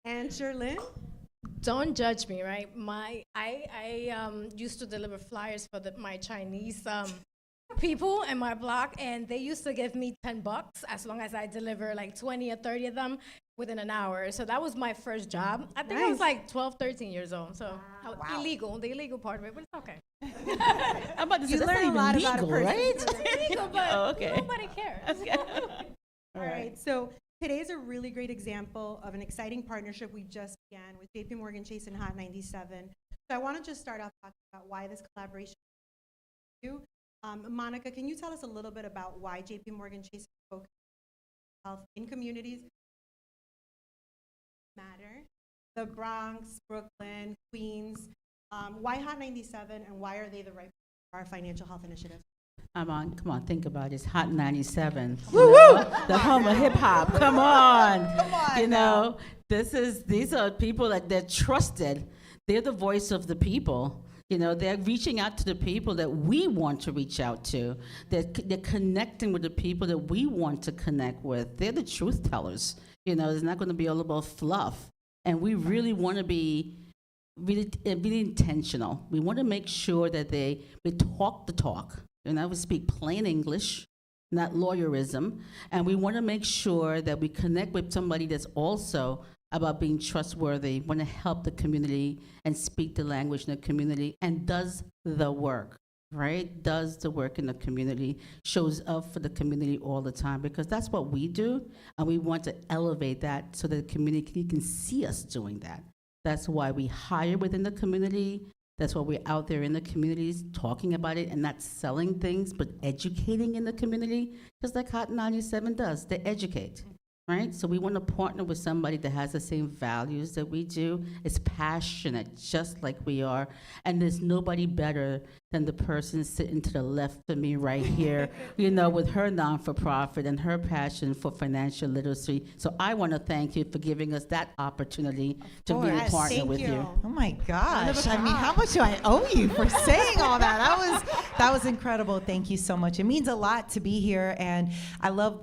And Sherlyn? Don't judge me, right? I used to deliver flyers for my Chinese people in my block, and they used to give me $10 as long as I deliver like 20 or 30 of them within an hour. So that was my first job. I think I was Nice. like 12, 13 years old. So I was illegal, the illegal part of it, but it's okay. I'm about to say, You that's learn a not lot even about a legal, person. right? It's illegal, but Oh, okay. nobody cares. All right. So today is a really great example of an exciting partnership we just began with JP Morgan Chase and Hot 97. So I want to just start off talking about why this collaboration is you. Monica, can you tell us a little bit about why JP Morgan Chase focus on health in communities matter? The Bronx, Brooklyn, Queens. Why Hot 97 and why are they the right for our financial health initiative? Come on, think about it. It's Hot 97. Woo woo! The home of hip hop. Come on. Come on You now. know, these are people that they're trusted. They're the voice of the people. You know, they're reaching out to the people that we want to reach out to. They're connecting with the people that we want to connect with. They're the truth tellers. You know, it's not going to be all about fluff. And we really want to be really intentional. We want to make sure that we talk the talk. You know, we speak plain English, not lawyerism. And we want to make sure that we connect with somebody that's also about being trustworthy, want to help the community and speak the language in the community, and does the work, right? Does the work in the community, shows up for the community all the time, because that's what we do, and we want to elevate that so that the community can see us doing that. That's why we hire within the community. That's why we're out there in the communities talking about it and not selling things, but educating in the community, just like Hot 97 does. They educate. Right? So we want to partner with somebody that has the same values that we do, is passionate just like we are, and there's nobody better than the person sitting to the left of me right here, you know, with her non-for-profit and her passion for financial literacy. So I want to thank you for giving us that opportunity to be a course. partner Thank with you. Oh my gosh. a I mean, kind. how much do I owe you for saying all that? That was incredible. Thank you so much. It means a lot to be here, and I love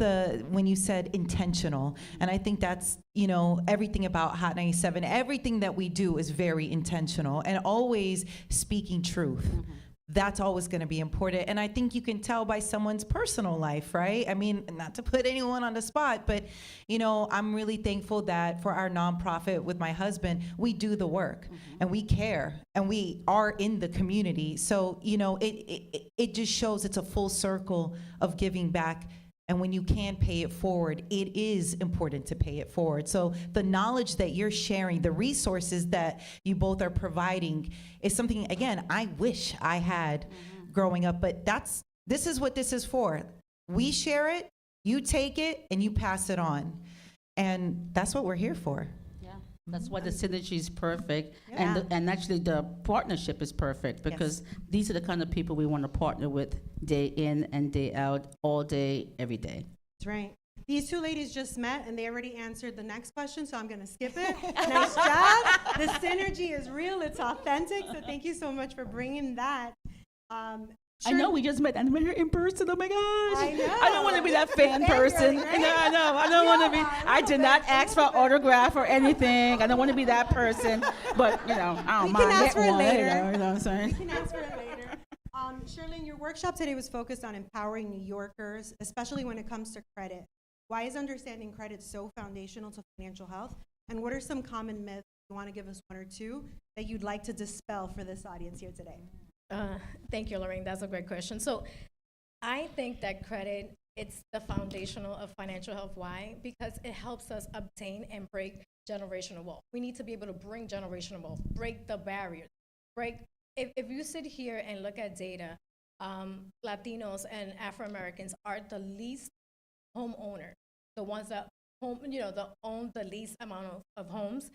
when you said intentional. And I think that's, you know, everything about Hot 97, everything that we do is very intentional and always speaking truth. That's always going to be important. And I think you can tell by someone's personal life, right? I mean, not to put anyone on the spot, but, you know, I'm really thankful that for our nonprofit with my husband, we do the work and we care and we are in the community. So, you know, it just shows it's a full circle of giving back. And when you can pay it forward, it is important to pay it forward. So the knowledge that you're sharing, the resources that you both are providing is something, again, I wish I had growing up, but this is what this is for. We share it, you take it, and you pass it on. And that's what we're here for. That's why the synergy is perfect, Yeah. and actually the partnership is perfect, because these are the kind of people we want to partner with day in and day out, all day, every day. That's right. These two ladies just met and they already answered the next question, so I'm going to skip it. Nice job. The synergy is real. It's authentic. So thank you so much for bringing that. I know we just met and met her in person. Oh my gosh! I know. I don't want to be that fan person. Fangirling, right? No, I know. I don't want to be. Yeah, a I little did not bit, ask for autograph or anything. I don't want to be that person. But you know, I don't We can mind ask that for it one. later. You know what I'm saying? We can answer it later. Sherlyn, your workshop today was focused on empowering New Yorkers, especially when it comes to credit. Why is understanding credit so foundational to financial health? And what are some common myths, you want to give us one or two, that you'd like to dispel for this audience here today? Thank you, Lorraine. That's a great question. So I think that credit, it's the foundational of financial health. Why? Because it helps us obtain and break generational wealth. We need to be able to bring generational wealth, break the barriers, if you sit here and look at data, Latinos and Afro-Americans are the least homeowners, the ones that own the least amount of homes.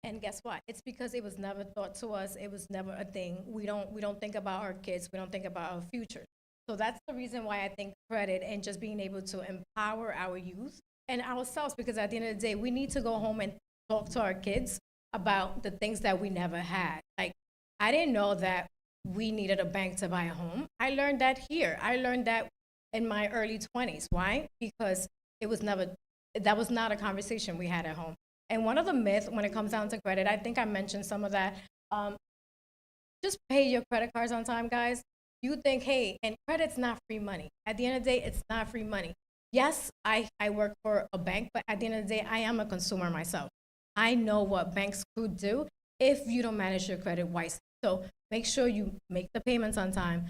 And guess what? It's because it was never thought to us. It was never a thing. We don't think about our kids. We don't think about our future. So that's the reason why I think credit and just being able to empower our youth and ourselves, because at the end of the day, we need to go home and talk to our kids about the things that we never had. Like, I didn't know that we needed a bank to buy a home. I learned that here. I learned that in my early 20s. Why? Because that was not a conversation we had at home. And one of the myths when it comes down to credit, I think I mentioned some of that. Just pay your credit cards on time, guys. You think, hey, and credit's not free money. At the end of the day, it's not free money. Yes, I work for a bank, but at the end of the day, I am a consumer myself. I know what banks could do if you don't manage your credit wisely. So make sure you make the payments on time.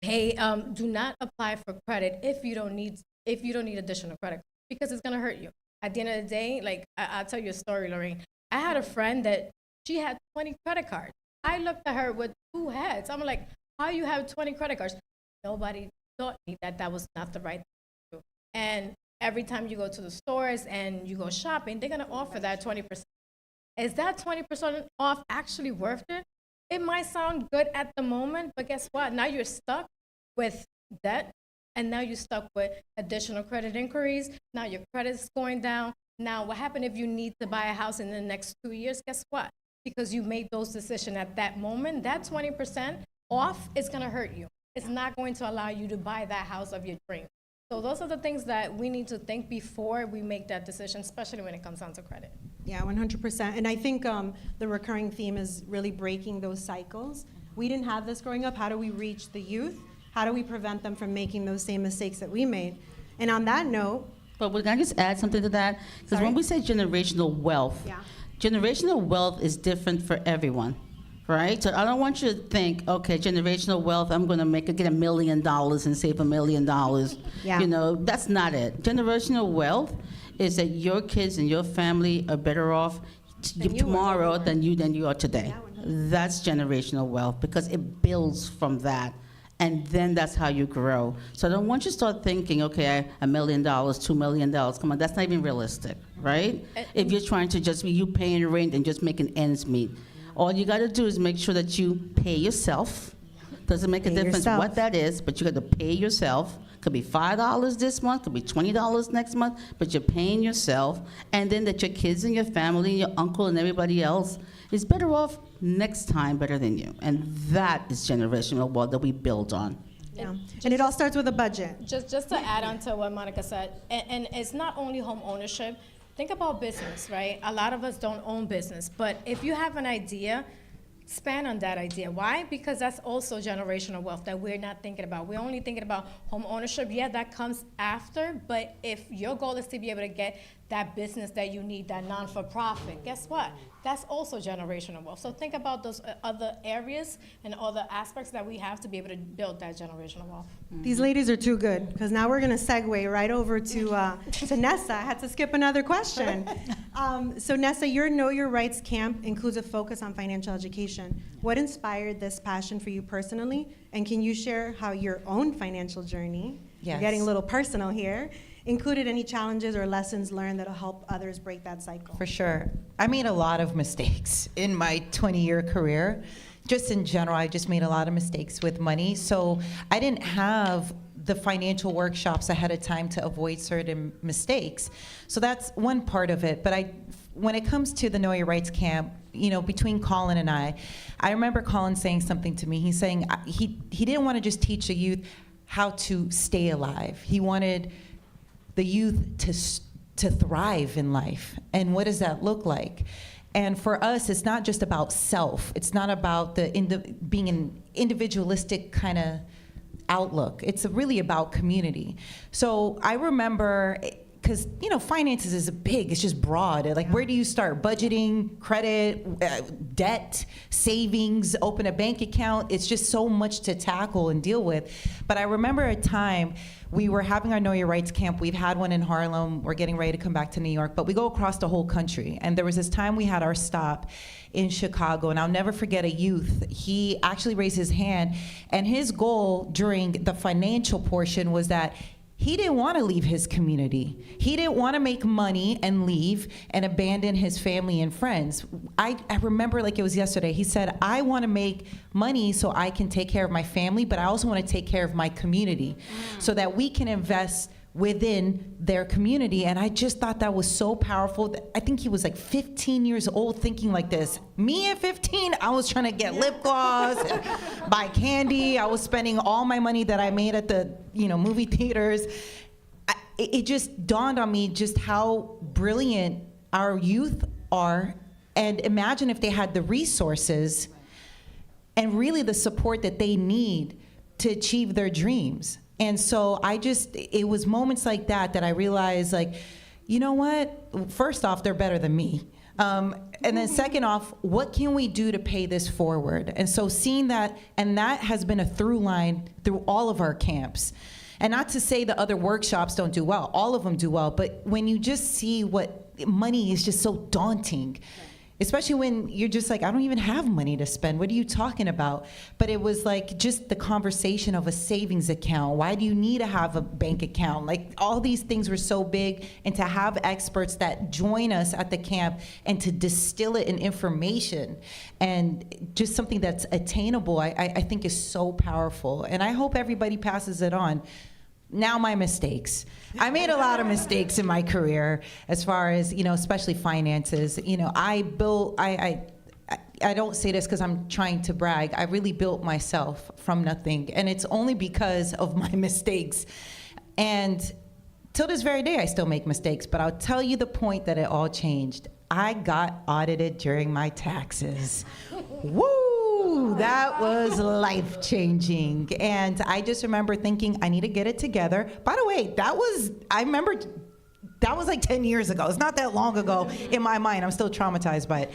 Pay. Do not apply for credit if you don't need additional credit, because it's gonna hurt you. At the end of the day, like I'll tell you a story, Lorraine. I had a friend that she had 20 credit cards. I looked at her with 2 heads. I'm like, how you have 20 credit cards? Nobody taught me that was not the right thing to do. And every time you go to the stores and you go shopping, they're gonna offer that 20%. Is that 20% off actually worth it? It might sound good at the moment, but guess what? Now you're stuck with debt, and now you're stuck with additional credit inquiries. Now your credit's going down. Now what happened if you need to buy a house in the next 2 years? Guess what? Because you made those decisions at that moment, that 20% off is gonna hurt you. It's not going to allow you to buy that house of your dreams. So those are the things that we need to think before we make that decision, especially when it comes down to credit. Yeah, 100%. And I think the recurring theme is really breaking those cycles. We didn't have this growing up. How do we reach the youth? How do we prevent them from making those same mistakes that we made? And on that note, But can I just add something to that? Because when we say generational wealth, yeah. generational wealth is different for everyone, right? So I don't want you to think, okay, generational wealth, I'm going to get $1 million and save $1 million. Yeah. You know, that's not it. Generational wealth is that your kids and your family are better off Than you tomorrow were. than you are today. Yeah, That's generational wealth because it builds from that. And then that's how you grow. So I don't want you to start thinking, okay, $1 million, $2 million. Come on, that's not even realistic, right? If you're trying to just be you paying rent and just making ends meet. All you got to do is make sure that you pay yourself. Doesn't make a Pay difference yourself. what that is, but you got to pay yourself. Could be $5 this month, could be $20 next month, but you're paying yourself. And then that your kids and your family and your uncle and everybody else is better off next time better than you. And that is generational wealth that we build on. Yeah. And it all starts with a budget. Just to add on to what Monica said, and it's not only home ownership. Think about business, right? A lot of us don't own business, but if you have an idea, expand on that idea. Why? Because that's also generational wealth that we're not thinking about. We're only thinking about home ownership. Yeah, that comes after, but if your goal is to be able to get that business that you need, that non-for-profit, guess what? That's also generational wealth. So think about those other areas and other aspects that we have to be able to build that generational wealth. These ladies are too good, because now we're going to segue right over to Nessa. I had to skip another question. So Nessa, your Know Your Rights camp includes a focus on financial education. What inspired this passion for you personally? And can you share how your own financial journey, Yes. we're getting a little personal here, included any challenges or lessons learned that'll help others break that cycle? For sure. I made a lot of mistakes in my 20-year career. Just in general, I just made a lot of mistakes with money. So I didn't have the financial workshops ahead of time to avoid certain mistakes. So that's one part of it. But when it comes to the Know Your Rights camp, you know, between Colin and I remember Colin saying something to me. He's saying he didn't want to just teach the youth how to stay alive. He wanted the youth to thrive in life. And what does that look like? And for us, it's not just about self. It's not about being an individualistic kind of outlook. It's really about community. So I remember, because finances is big, it's just broad. Like, where do you start? Budgeting, credit, debt, savings, open a bank account. It's just so much to tackle and deal with. But I remember a time we were having our Know Your Rights camp. We've had one in Harlem. We're getting ready to come back to New York, but we go across the whole country. And there was this time we had our stop in Chicago, and I'll never forget a youth. He actually raised his hand, and his goal during the financial portion was that he didn't want to leave his community. He didn't want to make money and leave and abandon his family and friends. I remember like it was yesterday. He said, I want to make money so I can take care of my family, but I also want to take care of my community so that we can invest within their community. And I just thought that was so powerful. I think he was like 15 years old thinking like this. Me at 15, I was trying to get lip gloss, and buy candy. I was spending all my money that I made at the movie theaters. It just dawned on me just how brilliant our youth are, and imagine if they had the resources and really the support that they need to achieve their dreams. And so it was moments like that that I realized, like, you know what? First off, they're better than me. And then second off, what can we do to pay this forward? And so seeing that, and that has been a through line through all of our camps. And not to say the other workshops don't do well, all of them do well, but when you just see what money is just so daunting, especially when you're just like, I don't even have money to spend. What are you talking about? But it was like just the conversation of a savings account. Why do you need to have a bank account? Like all these things were so big, and to have experts that join us at the camp and to distill it in information and just something that's attainable, I think is so powerful. And I hope everybody passes it on. Now my mistakes. I made a lot of mistakes in my career as far as, especially finances. I don't say this because I'm trying to brag. I really built myself from nothing, and it's only because of my mistakes. And till this very day, I still make mistakes, but I'll tell you the point that it all changed. I got audited during my taxes. Woo! That was life-changing. And I just remember thinking, I need to get it together. By the way, I remember that was like 10 years ago. It's not that long ago in my mind. I'm still traumatized by it.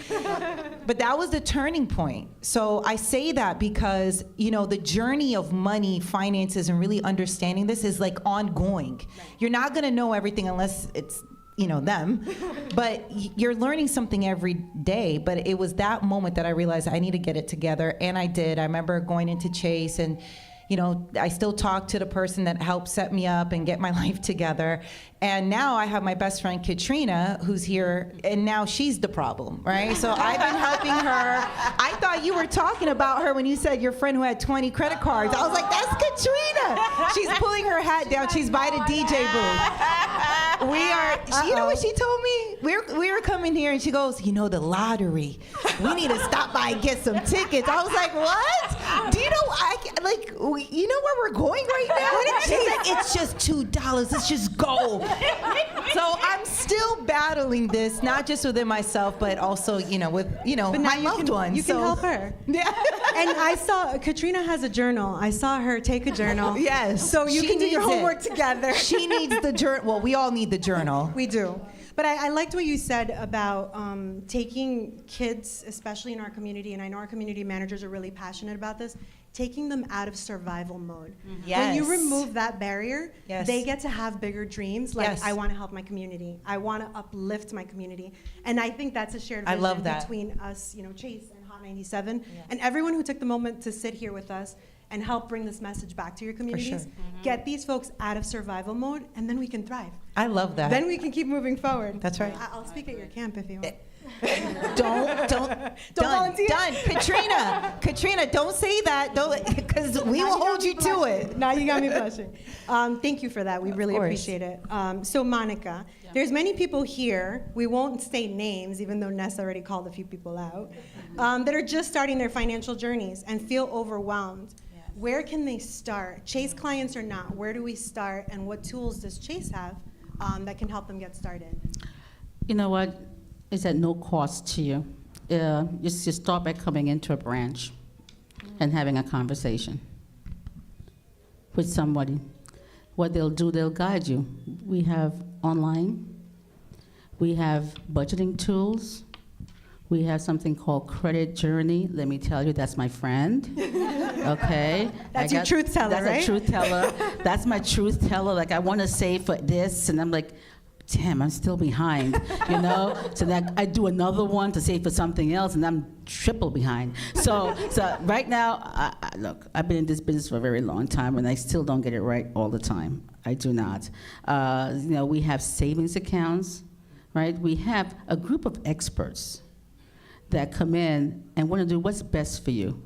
But that was the turning point. So I say that because, the journey of money, finances, and really understanding this is like ongoing. Right. You're not gonna know everything unless it's them, but you're learning something every day. But it was that moment that I realized I need to get it together, and I did. I remember going into Chase, and I still talk to the person that helped set me up and get my life together. And now I have my best friend Katrina, who's here, and now she's the problem, right? So I've been helping her. I thought you were talking about her when you said your friend who had 20 credit cards. I was like, that's Katrina. She's pulling her hat down. She's by the DJ booth. You know what she told me? We were coming here, and she goes, the lottery. We need to stop by and get some tickets. I was like, what? Do you know, you know where we're going right now? She's like, it's just $2. Let's just go. So I'm still battling this, not just within myself, but also, with, but my loved ones. You can help her. Yeah. And I saw, Katrina has a journal. I saw her take a journal. Yes. So you can do your homework together. She needs the journal. Well, we all need the journal. We do. But I liked what you said about taking kids, especially in our community, and I know our community managers are really passionate about this, taking them out of survival mode. Mm-hmm. Yes. When you remove that barrier, yes, they get to have bigger dreams. Like, yes, I want to help my community. I want to uplift my community. And I think that's a shared vision between us, Chase and Hot 97, yes, and everyone who took the moment to sit here with us and help bring this message back to your communities. For sure. Mm-hmm. Get these folks out of survival mode, and then we can thrive. I love that. Then we can keep moving forward. That's right. I'll speak at your camp if you want. Don't volunteer. Done. Katrina, don't say that. Because we will hold you to it. Now you got me blushing. Thank you for that. We really appreciate it. So Monica, there's many people here, we won't say names, even though Ness already called a few people out, that are just starting their financial journeys and feel overwhelmed. Where can they start? Chase clients or not, where do we start, and what tools does Chase have that can help them get started? You know what? It's at no cost to you. You start by coming into a branch and having a conversation with somebody. What they'll do, they'll guide you. We have online. We have budgeting tools. We have something called Credit Journey. Let me tell you, that's my friend. Okay? That's your truth teller, right? That's a truth teller. That's my truth teller. Like, I want to save for this, and I'm like, damn, I'm still behind, So then I do another one to save for something else, and I'm triple behind. So right now, look, I've been in this business for a very long time, and I still don't get it right all the time. I do not. We have savings accounts, right? We have a group of experts that come in and want to do what's best for you.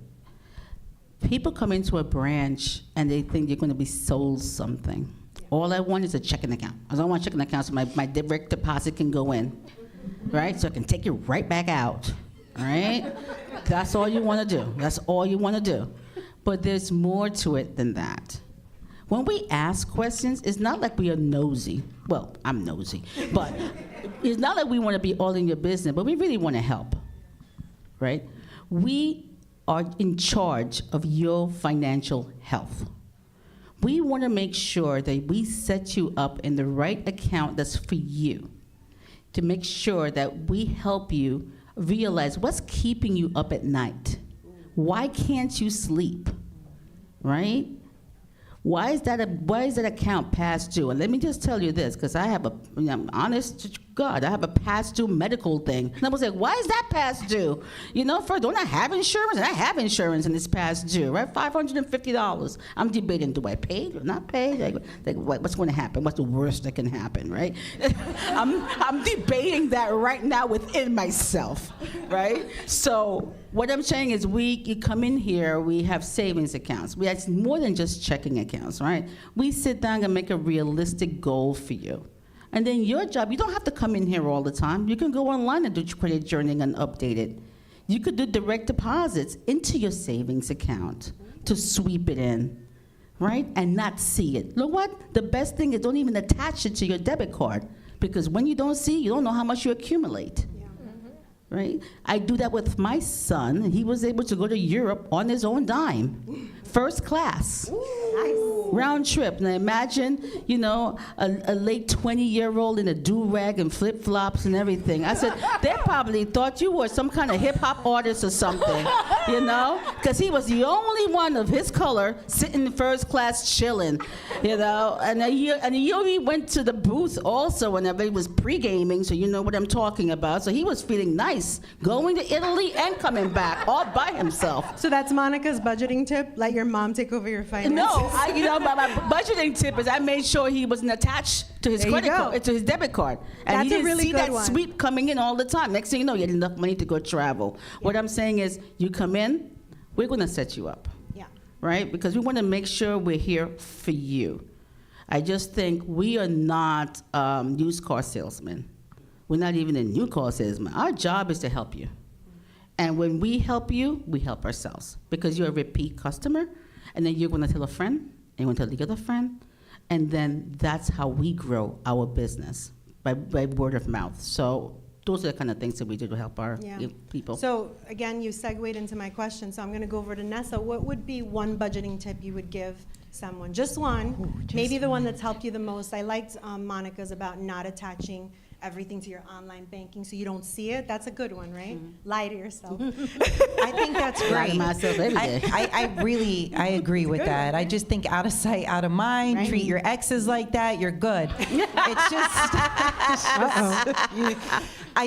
People come into a branch and they think you're going to be sold something. All I want is a checking account. I don't want a checking account so my direct deposit can go in, right? So I can take it right back out, all right? That's all you want to do. That's all you want to do. But there's more to it than that. when we ask questions, it's not like we are nosy. Well, I'm nosy, but it's not like we want to be all in your business, but we really want to help, right? We are in charge of your financial health. We want to make sure that we set you up in the right account that's for you, to make sure that we help you realize what's keeping you up at night. Why can't you sleep, right? Why is that account past due? And let me just tell you this, because I'm honest to God, I have a past due medical thing. And I was like, why is that past due? First, don't I have insurance? And I have insurance and it's past due, right? $550. I'm debating, do I pay or not pay? What's going to happen? What's the worst that can happen, right? I'm debating that right now within myself, right? So what I'm saying is you come in here, we have savings accounts. We have more than just checking accounts, right? We sit down and make a realistic goal for you. And then your job, you don't have to come in here all the time. You can go online and do credit journaling and update it. You could do direct deposits into your savings account to sweep it in, right? And not see it. Look what? The best thing is don't even attach it to your debit card, because when you don't see, you don't know how much you accumulate. Right? I do that with my son. He was able to go to Europe on his own dime. First class. Nice. Round trip. Now imagine, a late 20-year-old in a do-rag and flip-flops and everything. I said, they probably thought you were some kind of hip-hop artist or something, because he was the only one of his color sitting in first class chilling, And he went to the booth also whenever he was pre-gaming, so you know what I'm talking about. So he was feeling nice, going to Italy and coming back all by himself. So that's Monica's budgeting tip? Let your mom take over your finances? No, my budgeting tip is I made sure he wasn't attached to his credit card, to his debit card. And That's he didn't a really see good that one. sweep coming in all the time. Next thing you know, you had enough money to go travel. What I'm saying is, you come in, we're going to set you up. Yeah. Right? Because we want to make sure we're here for you. I just think we are not used car salesmen. We're not even a new car salesman. Our job is to help you. And when we help you, we help ourselves, because you're a repeat customer, and then you're going to tell a friend, and you're going to tell the other friend, and then that's how we grow our business, by word of mouth. So those are the kind of things that we do to help our people. So again, you segued into my question, so I'm going to go over to Nessa. What would be one budgeting tip you would give someone? Just one, maybe the one that's helped you the most. I liked Monica's about not attaching everything to your online banking so you don't see it. That's a good one, right? Lie to yourself. I think that's Lie to great. myself every day. I agree with that. I just think out of sight, out of mind. Right. Treat your exes like that. You're good. It's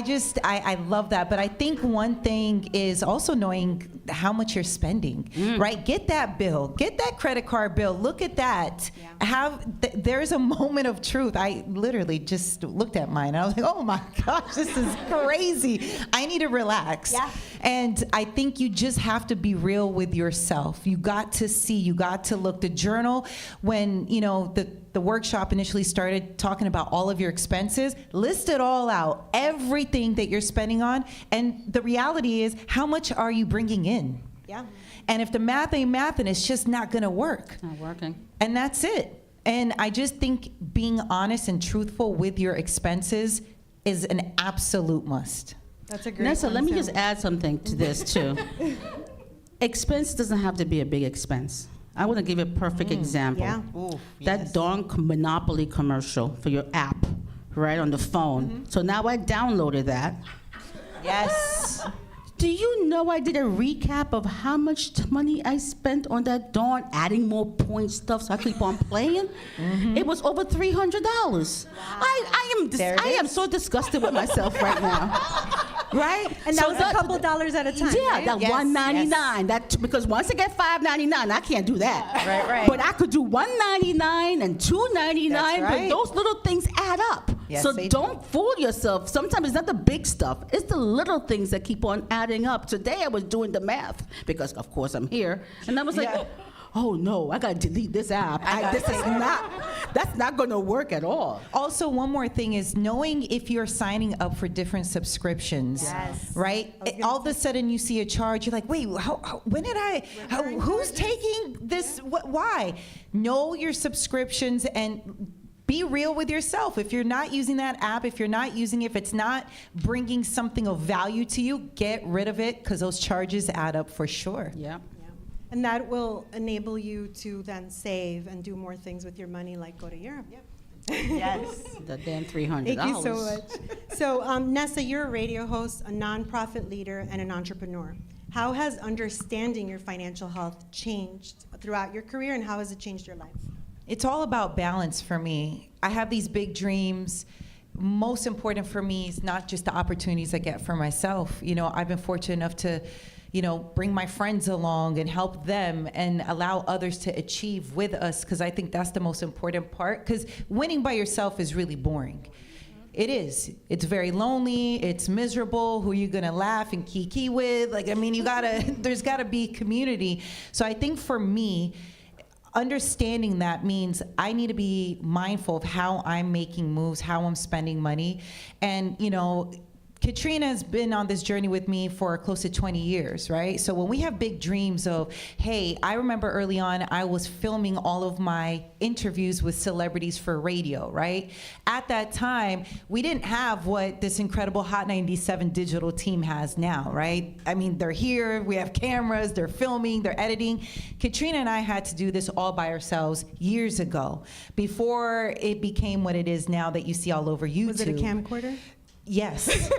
just, I love that. But I think one thing is also knowing how much you're spending, right? Get that bill, get that credit card bill. Look at that. Yeah. There's a moment of truth. I literally just looked at mine. I was like, oh my gosh, this is crazy. I need to relax. Yeah. And I think you just have to be real with yourself. You got to see, you got to look. The journal, when, the workshop initially started talking about all of your expenses, list it all out, everything that you're spending on. And the reality is, how much are you bringing in? Yeah. And if the math ain't math, and it's just not gonna work. Not working. And that's it. And I just think being honest and truthful with your expenses is an absolute must. That's a great Nessa, one, let me too. just add something to this too. Expense doesn't have to be a big expense. I want to give you a perfect example. Yeah. That darn Monopoly commercial for your app, right, on the phone. So now I downloaded that. Yes. Do you know I did a recap of how much money I spent on that darn adding more points stuff so I keep on playing? It was over $300. I am so disgusted with myself right now. Right? And that was a couple dollars at a time, Yeah, right? that Yes, $1.99. yes. That because once I get $5.99, I can't do that. Right. But I could do $1.99 and $2.99. That's But right. those little things add up. Yes, so they don't fool yourself. Sometimes it's not the big stuff. It's the little things that keep on adding up. Today I was doing the math because, of course, I'm here, and I was like, Yeah. oh no, I gotta delete this app. That's not going to work at all. Also, one more thing is knowing if you're signing up for different subscriptions, Yes. right? All of a sudden you see a charge, you're like, wait, when did who's taking this? Why? Know your subscriptions and be real with yourself. If you're not using that app, if you're not using it, if it's not bringing something of value to you, get rid of it because those charges add up for sure. Yeah. And that will enable you to then save and do more things with your money, like go to Europe. Yes. The damn $300. Thank you so much. So, Nessa, you're a radio host, a nonprofit leader, and an entrepreneur. How has understanding your financial health changed throughout your career, and how has it changed your life? It's all about balance for me. I have these big dreams. Most important for me is not just the opportunities I get for myself. You know, I've been fortunate enough to, you know, bring my friends along and help them and allow others to achieve with us, because I think that's the most important part, because winning by yourself is really boring. It is. It's very lonely. It's miserable. Who are you gonna laugh and kiki with? Like, I mean, there's gotta be community. So I think for me, understanding that means I need to be mindful of how I'm making moves, how I'm spending money. And, you know, Katrina has been on this journey with me for close to 20 years, right? So when we have big dreams of, hey, I remember early on, I was filming all of my interviews with celebrities for radio, right? At that time, we didn't have what this incredible Hot 97 digital team has now, right? I mean, they're here, we have cameras, they're filming, they're editing. Katrina and I had to do this all by ourselves years ago, before it became what it is now that you see all over YouTube. Was it a camcorder? Yes.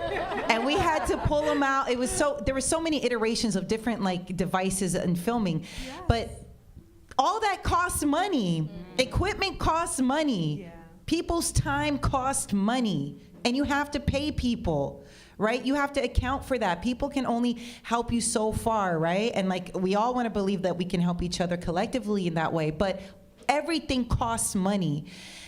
And we had to pull them out. There were so many iterations of different like devices and filming. Yes. But all that costs money. Equipment costs money. Yeah. People's time costs money. And you have to pay people, right? You have to account for that. People can only help you so far, right? And like we all want to believe that we can help each other collectively in that way, but everything costs money.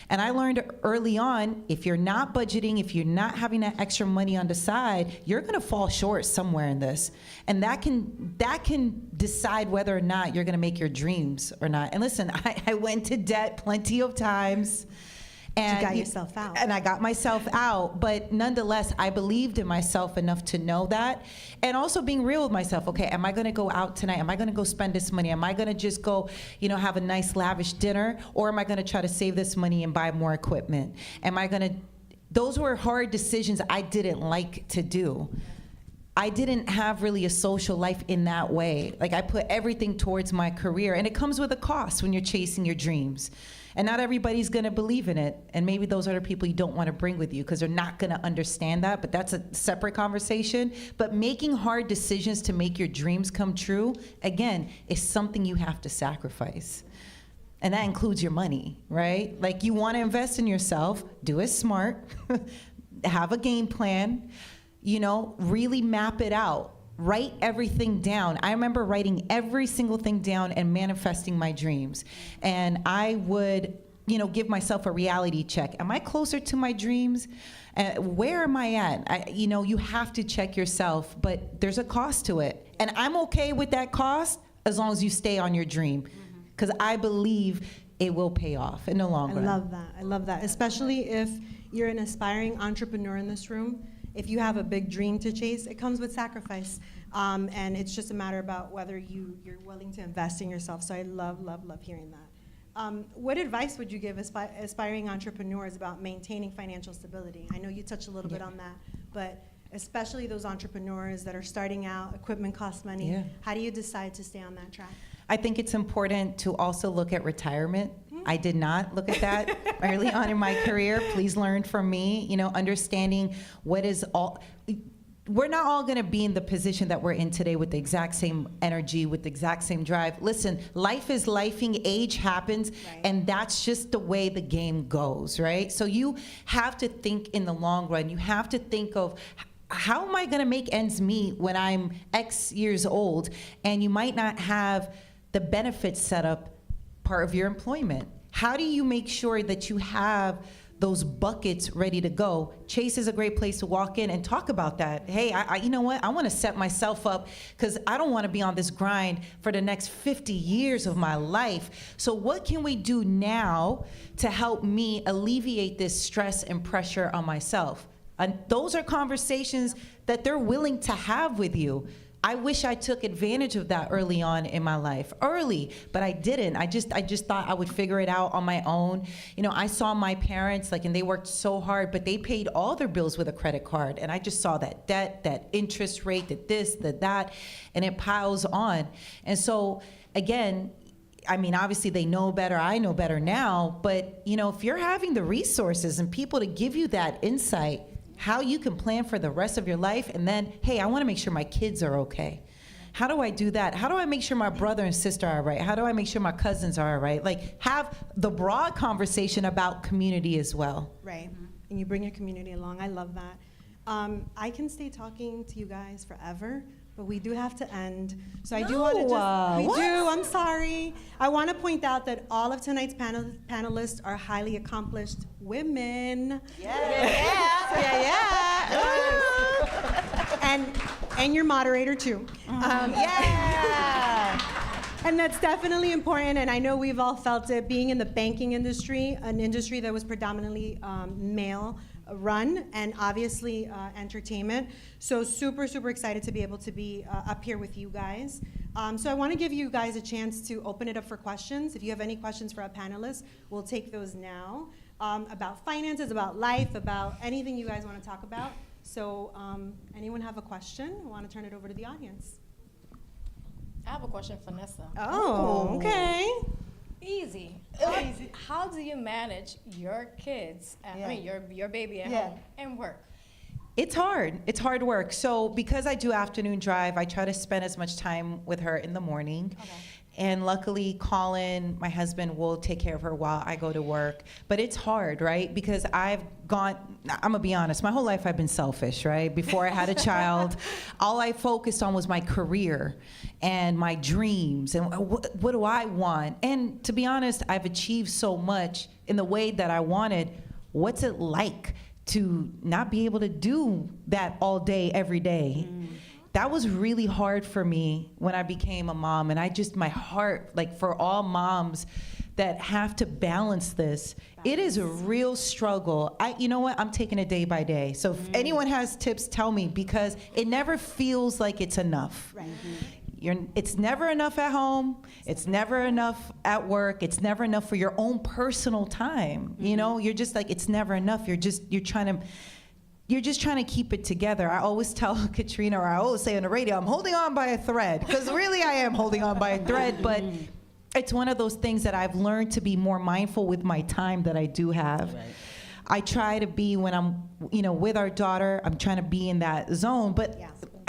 And I learned early on, if you're not budgeting, if you're not having that extra money on the side, you're gonna fall short somewhere in this. And that can decide whether or not you're gonna make your dreams or not. And listen, I went to debt plenty of times. And you got yourself out. And I got myself out, but nonetheless, I believed in myself enough to know that. And also being real with myself. Okay, am I gonna go out tonight? Am I gonna go spend this money? Am I gonna just go, you know, have a nice lavish dinner? Or am I gonna try to save this money and buy more equipment? Those were hard decisions I didn't like to do. I didn't have really a social life in that way. Like I put everything towards my career, and it comes with a cost when you're chasing your dreams. And not everybody's gonna believe in it. And maybe those are the people you don't wanna bring with you because they're not gonna understand that, but that's a separate conversation. But making hard decisions to make your dreams come true, again, is something you have to sacrifice. And that includes your money, right? Like you wanna invest in yourself, do it smart, have a game plan, you know, really map it out. Write everything down. I remember writing every single thing down and manifesting my dreams. And I would, you know, give myself a reality check. Am I closer to my dreams? Where am I at? You know, you have to check yourself, but there's a cost to it. And I'm okay with that cost as long as you stay on your dream. Because I believe it will pay off in the long run. I love that. I love that. Especially if you're an aspiring entrepreneur in this room. If you have a big dream to chase, it comes with sacrifice. And it's just a matter about whether you're willing to invest in yourself. So I love, love, love hearing that. What advice would you give aspiring entrepreneurs about maintaining financial stability? I know you touched a little bit on that, but especially those entrepreneurs that are starting out, equipment costs money. Yeah. How do you decide to stay on that track? I think it's important to also look at retirement. I did not look at that early on in my career. Please learn from me, you know, understanding what is all. We're not all gonna be in the position that we're in today with the exact same energy, with the exact same drive. Listen, life is lifing, age happens, Right. and that's just the way the game goes, right? So you have to think in the long run. You have to think of, how am I gonna make ends meet when I'm X years old, and you might not have the benefits set up part of your employment? How do you make sure that you have those buckets ready to go, Chase is a great place to walk in and talk about that. Hey, you know what? I want to set myself up because I don't want to be on this grind for the next 50 years of my life. So what can we do now to help me alleviate this stress and pressure on myself? And those are conversations that they're willing to have with you. I wish I took advantage of that early on in my life, but I didn't. I just thought I would figure it out on my own. You know, I saw my parents, and they worked so hard, but they paid all their bills with a credit card. And I just saw that debt, that interest rate, that, and it piles on. And so, again, I mean, obviously they know better, I know better now, but, if you're having the resources and people to give you that insight, how you can plan for the rest of your life, and then, hey, I want to make sure my kids are okay. How do I do that? How do I make sure my brother and sister are all right? How do I make sure my cousins are all right? Have the broad conversation about community as well. Right, and you bring your community along. I love that. I can stay talking to you guys forever, but we do have to end. So I do want to I'm sorry. I want to point out that all of tonight's panelists are highly accomplished women. Yeah. And your moderator too. And that's definitely important, and I know we've all felt it, being in the banking industry, an industry that was predominantly male run, and obviously entertainment. So super, super excited to be able to be up here with you guys. So I want to give you guys a chance to open it up for questions. If you have any questions for our panelists, we'll take those now. About finances, about life, about anything you guys want to talk about. So anyone have a question? I want to turn it over to the audience. I have a question for Nessa. Oh, okay. Easy. How do you manage your kids, your baby at home and work? It's hard. It's hard work. So because I do afternoon drive, I try to spend as much time with her in the morning. Okay. And luckily, Colin, my husband, will take care of her while I go to work. But it's hard, right? Because I'm gonna be honest, my whole life I've been selfish, right? Before I had a child, all I focused on was my career and my dreams and what do I want? And to be honest, I've achieved so much in the way that I wanted. What's it like to not be able to do that all day, every day? That was really hard for me when I became a mom, and my heart, for all moms that have to balance this, it is a real struggle. You know what? I'm taking it day by day. So if anyone has tips, tell me, because it never feels like it's enough. Right. It's never enough at home. It's never enough at work. It's never enough for your own personal time. You're just it's never enough. You're just trying to keep it together. I always tell Katrina, or I always say on the radio, I'm holding on by a thread, because really I am holding on by a thread, but it's one of those things that I've learned to be more mindful with my time that I do have. Right. I try to be, when I'm with our daughter, I'm trying to be in that zone, but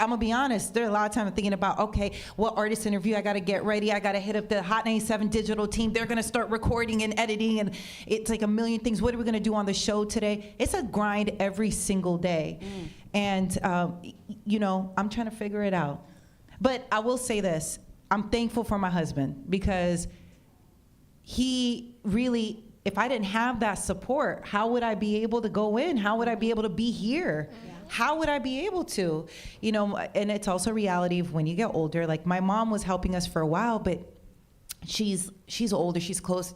I'm gonna be honest, there are a lot of times I'm thinking about, okay, what artist interview, I gotta get ready, I gotta hit up the Hot 97 digital team, they're gonna start recording and editing, and it's a million things. What are we gonna do on the show today? It's a grind every single day. And I'm trying to figure it out. But I will say this, I'm thankful for my husband, because he really, if I didn't have that support, how would I be able to go in? How would I be able to be here? How would I be able to? And it's also a reality of when you get older. My mom was helping us for a while, but she's older. She's close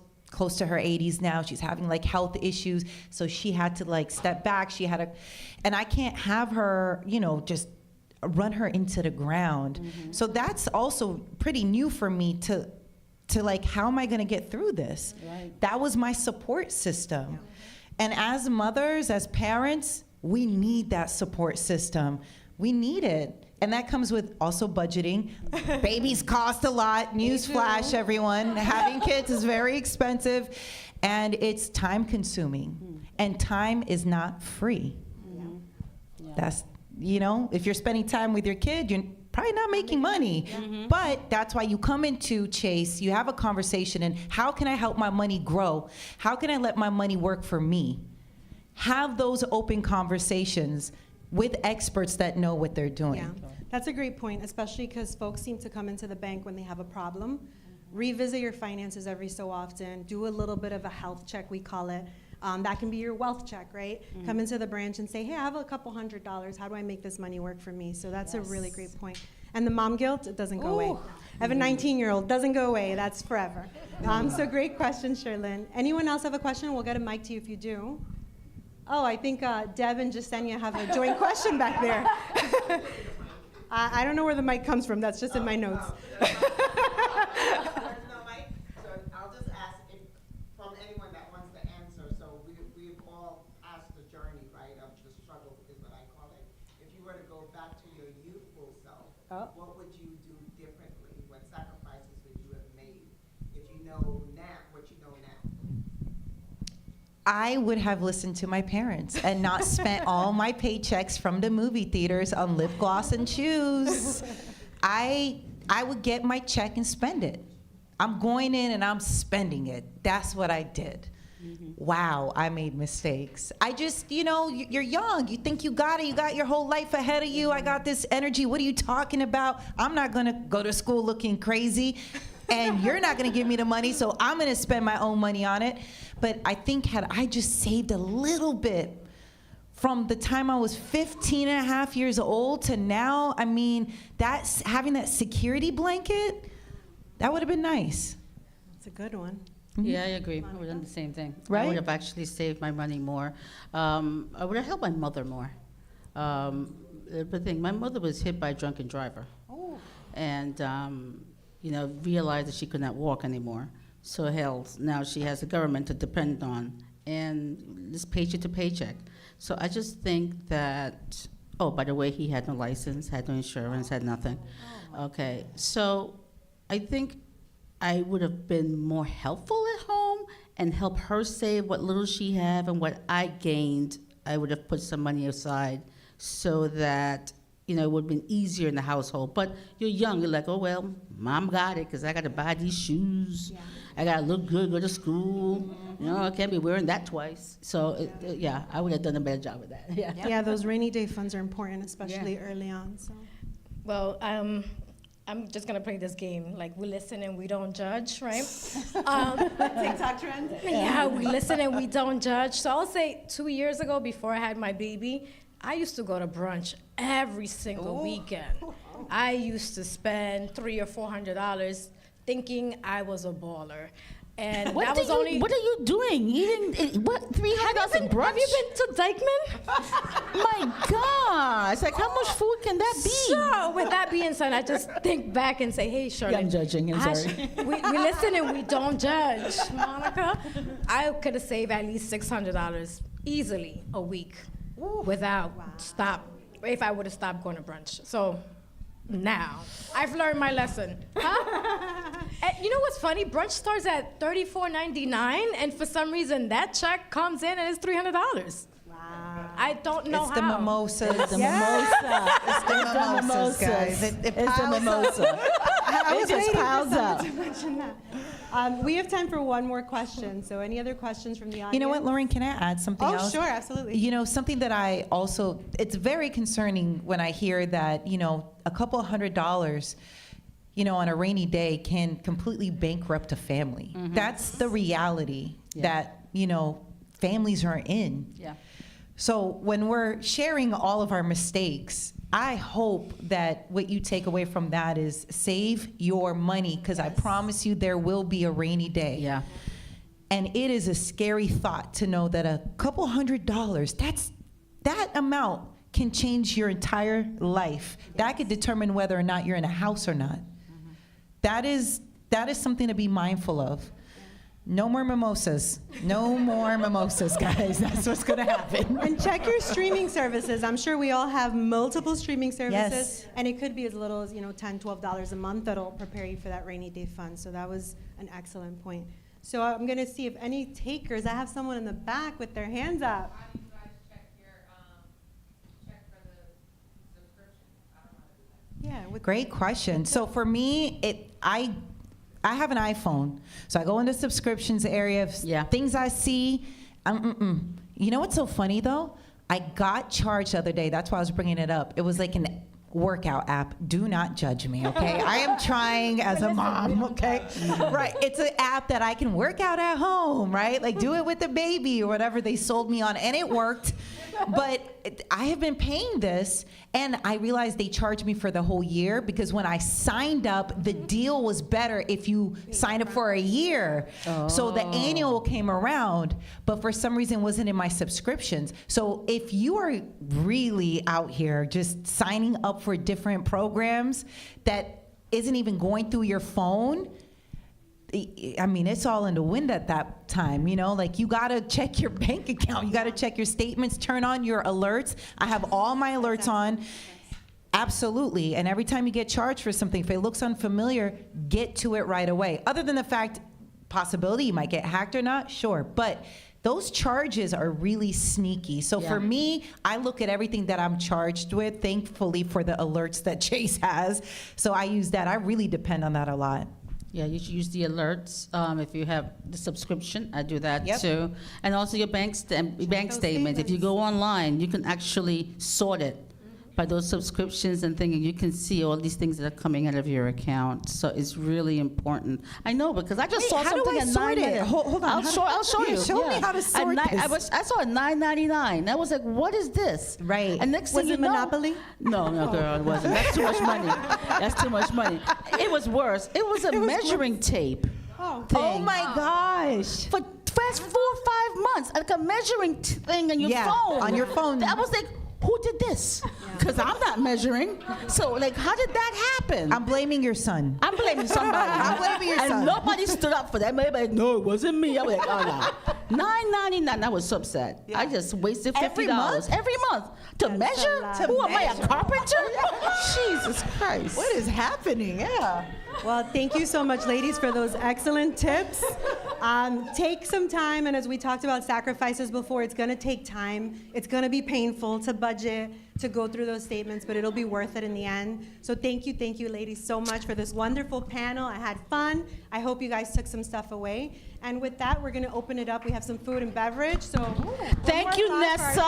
to her 80s now. She's having health issues, so she had to step back. And I can't have her, just run her into the ground. So that's also pretty new for me to how am I going to get through this? Right. That was my support system. And as mothers, as parents, we need that support system. We need it. And that comes with also budgeting. Babies cost a lot. Newsflash, everyone. Having kids is very expensive, and it's time consuming. And time is not free. That's, if you're spending time with your kid, you're probably not making money. But that's why you come into Chase, you have a conversation, and how can I help my money grow? How can I let my money work for me? Have those open conversations with experts that know what they're doing. Yeah, that's a great point, especially because folks seem to come into the bank when they have a problem. Revisit your finances every so often. Do a little bit of a health check, we call it. That can be your wealth check, right? Come into the branch and say, hey, I have a couple $100. How do I make this money work for me? So that's a really great point. And the mom guilt, it doesn't go away. I have a 19-year-old, doesn't go away. That's forever. So great question, Sherlyn. Anyone else have a question? We'll get a mic to you if you do. Oh, I think Deb and Jasenia have a joint question back there. I don't know where the mic comes from. That's just in my notes. There's no mic, so I'll just ask from anyone that wants to answer. So we've all passed the journey, right, of the struggle is what I call it. If you were to go back to your youthful self, what would you do differently? What sacrifices would you have made if you know now what you know now? I would have listened to my parents and not spent all my paychecks from the movie theaters on lip gloss and shoes. I would get my check and spend it. I'm going in and I'm spending it. That's what I did. Wow, I made mistakes. I just, you're young. You think you got it. You got your whole life ahead of you. I got this energy. What are you talking about? I'm not going to go to school looking crazy. And you're not going to give me the money, so I'm going to spend my own money on it. But I think had I just saved a little bit from the time I was 15 and a half years old to now, I mean, that's having that security blanket, that would have been nice. That's a good one. Yeah, I agree. I would have done the same thing. I Right? would have actually saved my money more. I would have helped my mother more. The thing, my mother was hit by a drunken driver. And, realized that she could not walk anymore. So hell, now she has the government to depend on, and it's paycheck to paycheck. So I just think that, oh, by the way, he had no license, had no insurance, had nothing. Okay, so I think I would have been more helpful at home and help her save what little she had, and what I gained, I would have put some money aside so that it would have been easier in the household. But you're young, you're like, oh, well, mom got it because I got to buy these shoes. Yeah. I got to look good, go to school. I can't be wearing that twice. So, I would have done a better job with that. Yeah, those rainy day funds are important, especially early on. So. Well, I'm just going to play this game. Like, we listen and we don't judge, right? TikTok trend? Yeah, we listen and we don't judge. So I'll say 2 years ago, before I had my baby, I used to go to brunch every single weekend. I used to spend $300 or $400 thinking I was a baller. And What are you doing? Eating what? $300 in brunch? Have you been to Dykeman? My gosh! Like, how much food can that be? So, with that being said, I just think back and say, hey, Shirley. I'm judging. I'm sorry. We listen and we don't judge, Monica. I could have saved at least $600 easily a week without if I would have stopped going to brunch. So now I've learned my lesson. Huh? And you know what's funny? Brunch starts at $34.99, and for some reason that check comes in and it's $300. Wow. I don't know It's how. the mimosas. It's the mimosa. It's the mimosas, guys. It It's the piles up. mimosa. I was It just waiting for piles someone up. to mention that. We have time for one more question. So any other questions from the audience? You know what, Lauren, can I add something Oh, else? sure, absolutely. Something that I also, it's very concerning when I hear that, a couple $100, on a rainy day can completely bankrupt a family. That's the reality that, families are in. Yeah. So when we're sharing all of our mistakes, I hope that what you take away from that is save your money, because I promise you there will be a rainy day. Yeah. And it is a scary thought to know that a couple $100, that amount can change your entire life. That could determine whether or not you're in a house or not. That is something to be mindful of. No more mimosas. No more mimosas, guys. That's what's going to happen. And check your streaming services. I'm sure we all have multiple streaming services. Yes. And it could be as little as, $10, $12 a month that'll prepare you for that rainy day fund. So that was an excellent point. So I'm going to see if any takers. I have someone in the back with their hands up. How do you guys check for the subscription? I don't know how to do that. Yeah. Great question. So for me, I have an iPhone, so I go into subscriptions area. Yeah. Things I see, You know what's so funny though? I got charged the other day. That's why I was bringing it up. It was like workout app. Do not judge me, okay? I am trying as a mom, okay? Right. It's an app that I can work out at home, right? Like do it with the baby or whatever they sold me on, and it worked. But I have been paying this, and I realized they charged me for the whole year because when I signed up, the deal was better if you signed up for a year. So the annual came around, but for some reason wasn't in my subscriptions. So if you are really out here just signing up for different programs that isn't even going through your phone, I mean, it's all in the wind at that time, you know? Like, you gotta check your bank account. You gotta check your statements, turn on your alerts. I have all my alerts on. Absolutely. And every time you get charged for something, if it looks unfamiliar, get to it right away. Other than the fact, possibility you might get hacked or not, sure. But those charges are really sneaky. So for me, I look at everything that I'm charged with, thankfully for the alerts that Chase has. So I use that. I really depend on that a lot. Yeah, you should use the alerts if you have the subscription. I do that too. And also your bank statements. If you go online, you can actually sort it by those subscriptions and things, and you can see all these things that are coming out of your account. So it's really important. I know, because I just saw how do something I at sort it? Hold on. I'll show you. Show me how to sort this. I saw it $9.99. I was like, what is this? Right. And next Was thing it you know, Monopoly? No, girl, it wasn't. That's too much money. That's too much money. It was worse. It was a measuring tape. Oh. Oh my gosh. For past 4 or 5 months, like a measuring thing on your phone. On your phone. I was like, who did this? Because I'm not measuring. So, like, how did that happen? I'm blaming your son. I'm blaming somebody. I'm blaming your and son. nobody stood up for that. Maybe like, no, it wasn't me. I was like, oh no. $9.99. I was so upset. I just wasted $50 Every month? every month to measure. lot. Who am I, a carpenter? Jesus Christ. What is happening? Yeah. Well, thank you so much, ladies, for those excellent tips. Take some time, and as we talked about sacrifices before, it's gonna take time. It's gonna be painful to budget, to go through those statements, but it'll be worth it in the end. So thank you, ladies, so much for this wonderful panel. I had fun. I hope you guys took some stuff away. And with that, we're gonna open it up. We have some food and beverage, so. Thank you, Nessa.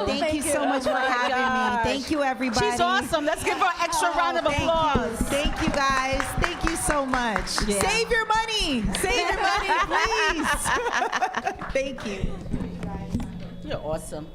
Thank you so much for having me. Thank you, everybody. She's awesome. Let's give her an extra round of applause. Thank you, guys. Thank you so much. Yeah. Save your money. Save your money, please. Thank you. You're awesome.